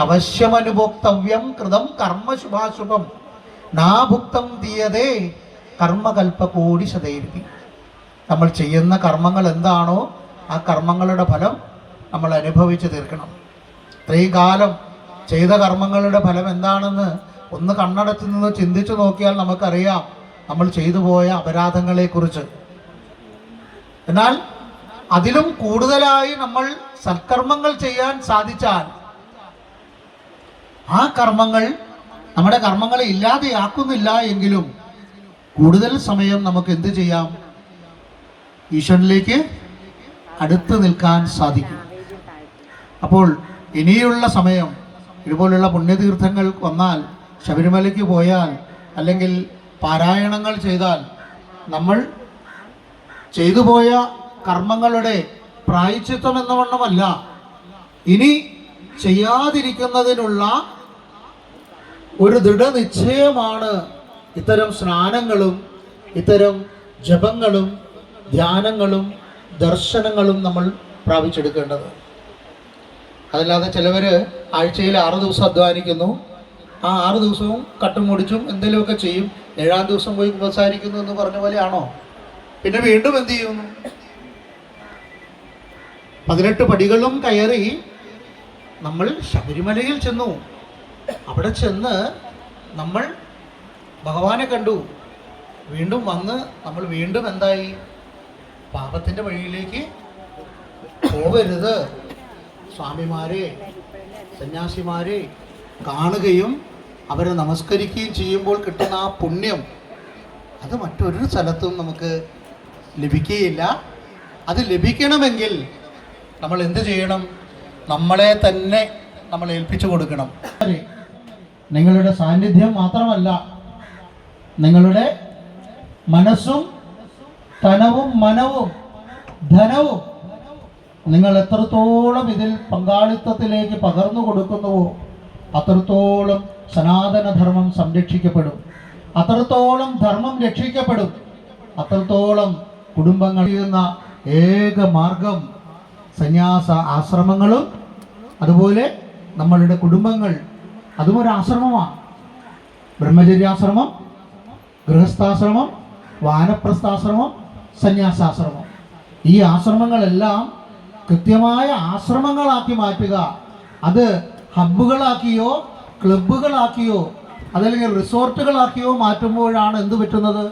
അവശ്യമനുഭോക്തവ്യം കൃതം കർമ്മ ശുഭാശുഭം നാഭുക്തം തീയതേ കർമ്മകൽപ്പകോടി ശതൈർഭി. നമ്മൾ ചെയ്യുന്ന കർമ്മങ്ങൾ എന്താണോ ആ കർമ്മങ്ങളുടെ ഫലം നമ്മൾ അനുഭവിച്ച് തീർക്കണം. ഇത്രയും കാലം ചെയ്ത കർമ്മങ്ങളുടെ ഫലം എന്താണെന്ന് ഒന്ന് കണ്ണടച്ച് നിന്ന് ചിന്തിച്ചു നോക്കിയാൽ നമുക്കറിയാം നമ്മൾ ചെയ്തു പോയ അപരാധങ്ങളെക്കുറിച്ച്. എന്നാൽ അതിലും കൂടുതലായി നമ്മൾ സൽക്കർമ്മങ്ങൾ ചെയ്യാൻ സാധിച്ചാൽ ആ കർമ്മങ്ങൾ നമ്മുടെ കർമ്മങ്ങളെ ഇല്ലാതെയാക്കുന്നില്ല എങ്കിലും കൂടുതൽ സമയം നമുക്ക് എന്ത് ചെയ്യാം? ഈശ്വരനിലേക്ക് അടുത്ത് നിൽക്കാൻ സാധിക്കും. അപ്പോൾ ഇനിയുള്ള സമയം ഇതുപോലുള്ള പുണ്യതീർത്ഥങ്ങൾ വന്നാൽ, ശബരിമലയ്ക്ക് പോയാൽ, അല്ലെങ്കിൽ പാരായണങ്ങൾ ചെയ്താൽ നമ്മൾ ചെയ്തു പോയ കർമ്മങ്ങളുടെ പ്രായശ്ചിത്തം എന്ന വണ്ണമല്ല, ഇനി ചെയ്യാതിരിക്കുന്നതിനുള്ള ഒരു ദൃഢനിശ്ചയമാണ് ഇത്തരം സ്നാനങ്ങളും ഇത്തരം ജപങ്ങളും ധ്യാനങ്ങളും ദർശനങ്ങളും നമ്മൾ പ്രാപിച്ചെടുക്കേണ്ടത്. അതല്ലാതെ ചിലവർ ആഴ്ചയിൽ 6 ദിവസം അധ്വാനിക്കുന്നു, ആ 6 ദിവസവും കട്ടും മുടിച്ചും എന്തെങ്കിലുമൊക്കെ ചെയ്യും, 7-ാം ദിവസം പോയി ഉപസാരിക്കുന്നു എന്ന് പറഞ്ഞ പോലെയാണോ? പിന്നെ വീണ്ടും എന്ത് ചെയ്യുന്നു? 18 പടികളും കയറി നമ്മൾ ശബരിമലയിൽ ചെന്നു. അവിടെ ചെന്ന് നമ്മൾ ഭഗവാനെ കണ്ടു. വീണ്ടും വന്ന് നമ്മൾ വീണ്ടും എന്തായി? പാപത്തിൻ്റെ വഴിയിലേക്ക് പോകരുത്. സ്വാമിമാരെ, സന്യാസിമാരെ കാണുകയും അവരെ നമസ്കരിക്കുകയും ചെയ്യുമ്പോൾ കിട്ടുന്ന ആ പുണ്യം അത് മറ്റൊരു സ്ഥലത്തും നമുക്ക് ലഭിക്കുകയില്ല. അത് ലഭിക്കണമെങ്കിൽ നമ്മൾ എന്ത് ചെയ്യണം? നമ്മളെ തന്നെ നമ്മൾ ഏൽപ്പിച്ചു കൊടുക്കണം. നിങ്ങളുടെ സാന്നിധ്യം മാത്രമല്ല, നിങ്ങളുടെ മനസ്സും തനവും മനവും ധനവും നിങ്ങൾ എത്രത്തോളം ഇതിൽ പങ്കാളിത്തത്തിലേക്ക് പകർന്നു കൊടുക്കുന്നുവോ അത്രത്തോളം സനാതനധർമ്മം സംരക്ഷിക്കപ്പെടും, അത്രത്തോളം ധർമ്മം രക്ഷിക്കപ്പെടും, അത്രത്തോളം കുടുംബങ്ങൾ ചെയ്യുന്ന ഏക മാർഗം സന്യാസ ആശ്രമങ്ങളും അതുപോലെ നമ്മളുടെ കുടുംബങ്ങൾ അതും ഒരു ആശ്രമമാണ്. ബ്രഹ്മചര്യാശ്രമം, ഗൃഹസ്ഥാശ്രമം, വാനപ്രസ്ഥാശ്രമം, സന്യാസാശ്രമം. ഈ ആശ്രമങ്ങളെല്ലാം കൃത്യമായ ആശ്രമങ്ങളാക്കി മാറ്റുക. അത് ഹബ്ബുകളാക്കിയോ ക്ലബ്ബുകളാക്കിയോ അതല്ലെങ്കിൽ റിസോർട്ടുകളാക്കിയോ മാറ്റുമ്പോഴാണ് എന്ത് പറ്റുന്നത്?